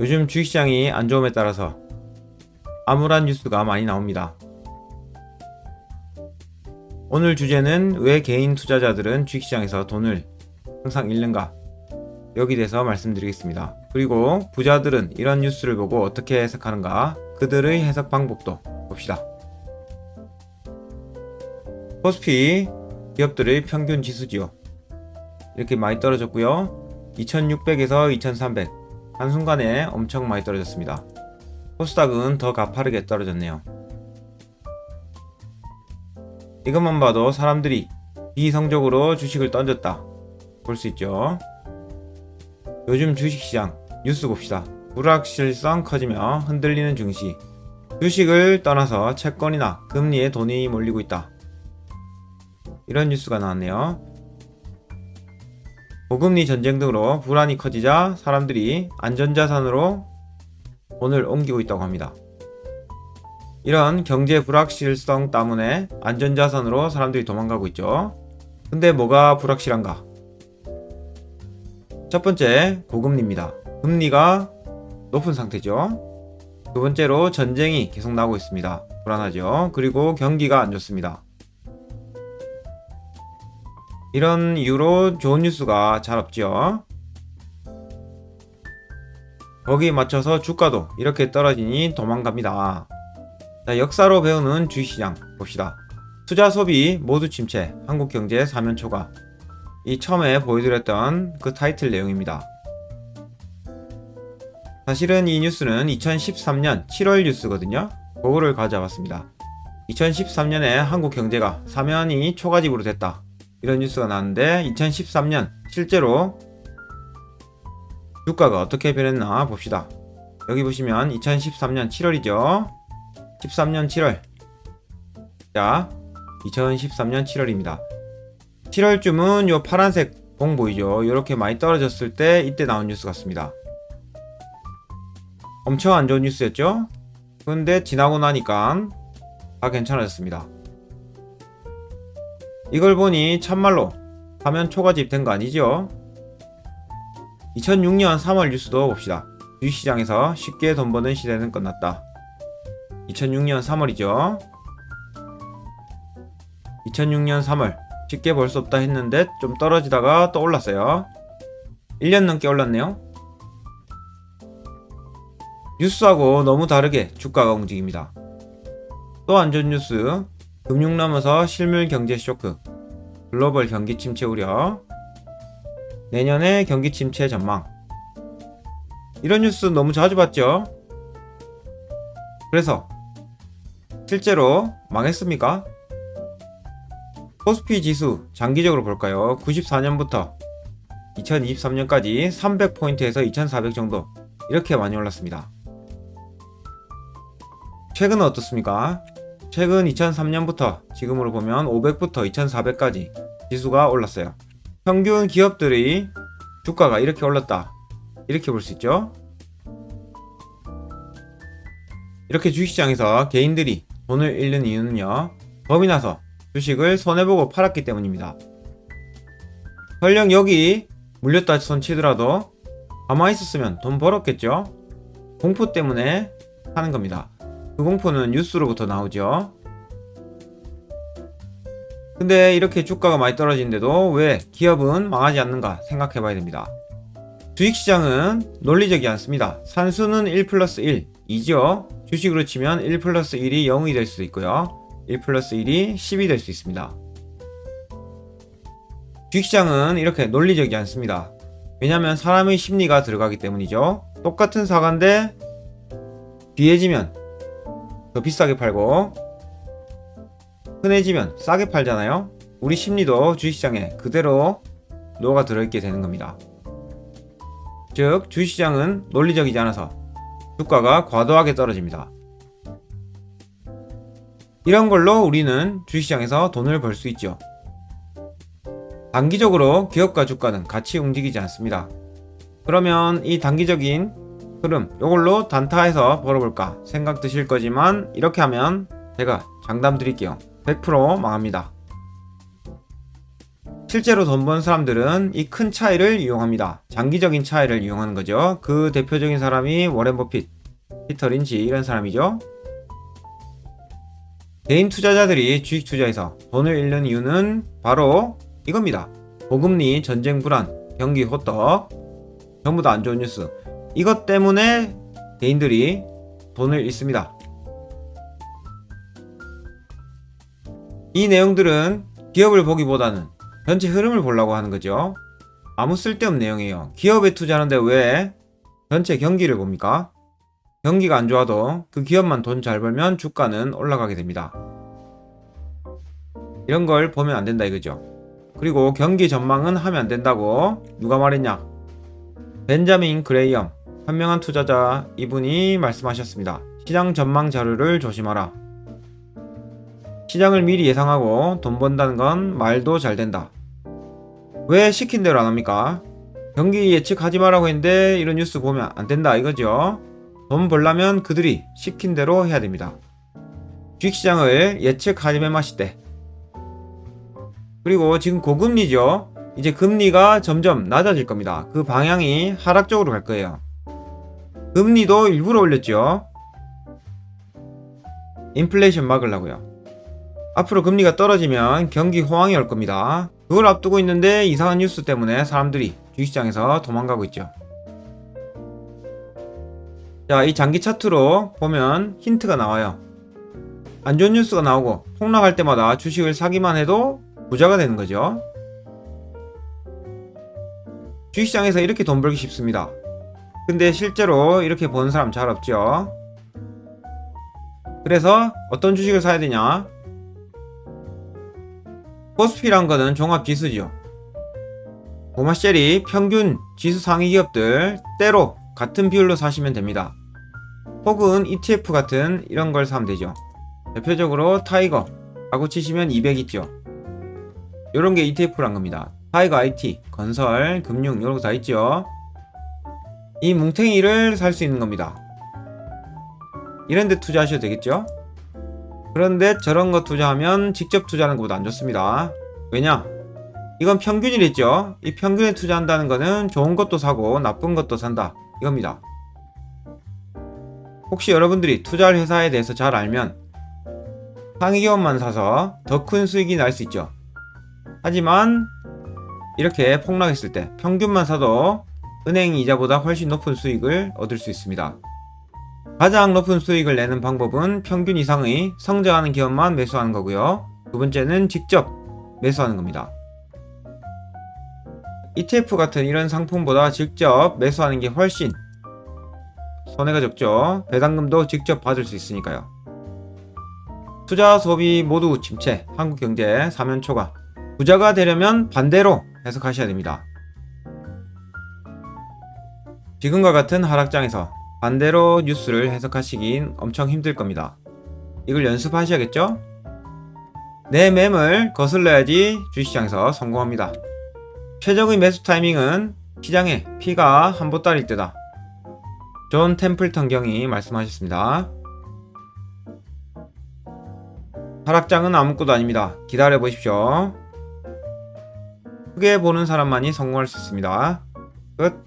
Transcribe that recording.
요즘 주식시장이 안 좋음에 따라서 암울한 뉴스가 많이 나옵니다. 오늘 주제는 왜 개인 투자자들은 주식시장에서 돈을 항상 잃는가, 여기 대해서 말씀드리겠습니다. 그리고 부자들은 이런 뉴스를 보고 어떻게 해석하는가, 그들의 해석 방법도 봅시다. 코스피 기업들의 평균 지수지요. 이렇게 많이 떨어졌고요. 2600에서 2300, 한순간에 엄청 많이 떨어졌습니다. 코스닥은 더 가파르게 떨어졌네요. 이것만 봐도 사람들이 비이성적으로 주식을 던졌다 볼 수 있죠. 요즘 주식시장 뉴스 봅시다. 불확실성 커지며 흔들리는 증시, 주식을 떠나서 채권이나 금리에 돈이 몰리고 있다, 이런 뉴스가 나왔네요. 고금리 전쟁 등으로 불안이 커지자 사람들이 안전자산으로 돈을 옮기고 있다고 합니다. 이런 경제 불확실성 때문에 안전자산으로 사람들이 도망가고 있죠. 근데 뭐가 불확실한가? 첫 번째, 고금리입니다. 금리가 높은 상태죠. 두 번째로 전쟁이 계속 나오고 있습니다. 불안하죠. 그리고 경기가 안 좋습니다. 이런 이유로 좋은 뉴스가 잘 없죠. 거기에 맞춰서 주가도 이렇게 떨어지니 도망갑니다. 자, 역사로 배우는 주식시장 봅시다. 투자 소비 모두 침체, 한국경제 4면 초과. 이 처음에 보여드렸던 그 타이틀 내용입니다. 사실은 이 뉴스는 2013년 7월 뉴스거든요. 그거를 가져왔습니다. 2013년에 한국 경제가 사면이 초가집으로 됐다, 이런 뉴스가 나왔는데 2013년 실제로 주가가 어떻게 변했나 봅시다. 여기 보시면 2013년 7월이죠. 13년 7월. 자, 2013년 7월입니다. 7월쯤은 요 파란색 봉 보이죠? 이렇게 많이 떨어졌을 때 이때 나온 뉴스 같습니다. 엄청 안 좋은 뉴스였죠? 근데 지나고 나니까 다 괜찮아졌습니다. 이걸 보니 참말로 사면 초가집 된 거 아니죠? 2006년 3월 뉴스도 봅시다. 주식시장에서 쉽게 돈 버는 시대는 끝났다. 2006년 3월이죠. 2006년 3월 쉽게 벌 수 없다 했는데 좀 떨어지다가 또 올랐어요. 1년 넘게 올랐네요. 뉴스하고 너무 다르게 주가가 움직입니다. 또 안 좋은 뉴스, 금융 넘어서 실물 경제 쇼크, 글로벌 경기 침체 우려, 내년에 경기 침체 전망. 이런 뉴스 너무 자주 봤죠? 그래서 실제로 망했습니까? 코스피 지수 장기적으로 볼까요? 94년부터 2023년까지 300포인트에서 2400 정도 이렇게 많이 올랐습니다. 최근은 어떻습니까? 최근 2003년부터 지금으로 보면 500부터 2400까지 지수가 올랐어요. 평균 기업들의 주가가 이렇게 올랐다, 이렇게 볼 수 있죠. 이렇게 주식시장에서 개인들이 돈을 잃는 이유는요, 겁이 나서 주식을 손해보고 팔았기 때문입니다. 설령 여기 물렸다 손치더라도 가만히 있었으면 돈 벌었겠죠. 공포 때문에 하는 겁니다. 그 공포는 뉴스로부터 나오죠. 근데 이렇게 주가가 많이 떨어지는데도 왜 기업은 망하지 않는가 생각해 봐야 됩니다. 주식시장은 논리적이지 않습니다. 산수는 1 플러스 1 2죠. 주식으로 치면 1 플러스 1이 0이 될 수도 있고요, 1 플러스 1이 10이 될 수 있습니다. 주식시장은 이렇게 논리적이지 않습니다. 왜냐하면 사람의 심리가 들어가기 때문이죠. 똑같은 사과인데 귀해지면 더 비싸게 팔고 흔해지면 싸게 팔잖아요. 우리 심리도 주식시장에 그대로 녹아 들어있게 되는 겁니다. 즉 주식시장은 논리적이지 않아서 주가가 과도하게 떨어집니다. 이런 걸로 우리는 주식시장에서 돈을 벌 수 있죠. 단기적으로 기업과 주가는 같이 움직이지 않습니다. 그러면 이 단기적인 흐름, 요걸로 단타해서 벌어볼까 생각 드실 거지만 이렇게 하면 제가 장담 드릴게요. 100% 망합니다. 실제로 돈 번 사람들은 이 큰 차이를 이용합니다. 장기적인 차이를 이용하는 거죠. 그 대표적인 사람이 워렌 버핏, 피터 린치 이런 사람이죠. 개인 투자자들이 주식 투자에서 돈을 잃는 이유는 바로 이겁니다. 고금리, 전쟁 불안, 경기 호떡, 전부 다 안 좋은 뉴스. 이것 때문에 개인들이 돈을 잃습니다. 이 내용들은 기업을 보기보다는 전체 흐름을 보려고 하는 거죠. 아무 쓸데없는 내용이에요. 기업에 투자하는데 왜 전체 경기를 봅니까? 경기가 안 좋아도 그 기업만 돈 잘 벌면 주가는 올라가게 됩니다. 이런 걸 보면 안 된다 이거죠. 그리고 경기 전망은 하면 안 된다고 누가 말했냐? 벤자민 그레이엄, 현명한 투자자 이분이 말씀하셨습니다. 시장 전망 자료를 조심하라. 시장을 미리 예상하고 돈 번다는 건 말도 잘 된다. 왜 시킨 대로 안 합니까? 경기 예측하지 말라고 했는데 이런 뉴스 보면 안 된다 이거죠. 돈 벌려면 그들이 시킨 대로 해야 됩니다. 주식시장을 예측하지 마시되. 그리고 지금 고금리죠. 이제 금리가 점점 낮아질 겁니다. 그 방향이 하락 쪽으로 갈 거예요. 금리도 일부러 올렸죠. 인플레이션 막으려고요. 앞으로 금리가 떨어지면 경기 호황이 올 겁니다. 그걸 앞두고 있는데 이상한 뉴스 때문에 사람들이 주식시장에서 도망가고 있죠. 자, 이 장기 차트로 보면 힌트가 나와요. 안 좋은 뉴스가 나오고 폭락할 때마다 주식을 사기만 해도 부자가 되는 거죠. 주식시장에서 이렇게 돈 벌기 쉽습니다. 근데 실제로 이렇게 버는 사람 잘 없죠. 그래서 어떤 주식을 사야 되냐? 코스피란 거는 종합지수죠. 고마쉘이 평균 지수 상위 기업들 때로 같은 비율로 사시면 됩니다. 혹은 ETF 같은 이런 걸 사면 되죠. 대표적으로 타이거 라고 치시면 200 있죠. 요런 게 ETF란 겁니다. 타이거 IT, 건설, 금융 요런 거 다 있죠. 이 뭉탱이를 살 수 있는 겁니다. 이런 데 투자하셔도 되겠죠. 그런데 저런 거 투자하면 직접 투자하는 것보다 안 좋습니다. 왜냐? 이건 평균이랬죠. 이 평균에 투자한다는 거는 좋은 것도 사고 나쁜 것도 산다 이겁니다. 혹시 여러분들이 투자할 회사에 대해서 잘 알면 상위 기업만 사서 더 큰 수익이 날 수 있죠. 하지만 이렇게 폭락했을 때 평균만 사도 은행 이자보다 훨씬 높은 수익을 얻을 수 있습니다. 가장 높은 수익을 내는 방법은 평균 이상의 성장하는 기업만 매수하는 거고요. 두 번째는 직접 매수하는 겁니다. ETF 같은 이런 상품보다 직접 매수하는 게 훨씬 손해가 적죠. 배당금도 직접 받을 수 있으니까요. 투자 소비 모두 침체, 한국 경제 사면초가. 부자가 되려면 반대로 해석하셔야 됩니다. 지금과 같은 하락장에서 반대로 뉴스를 해석하시긴 엄청 힘들 겁니다. 이걸 연습하셔야겠죠? 내 매물 거슬러야지 주식시장에서 성공합니다. 최적의 매수 타이밍은 시장에 피가 한 보따리일 때다. 존 템플턴 경이 말씀하셨습니다. 하락장은 아무것도 아닙니다. 기다려 보십시오. 크게 보는 사람만이 성공할 수 있습니다. 끝.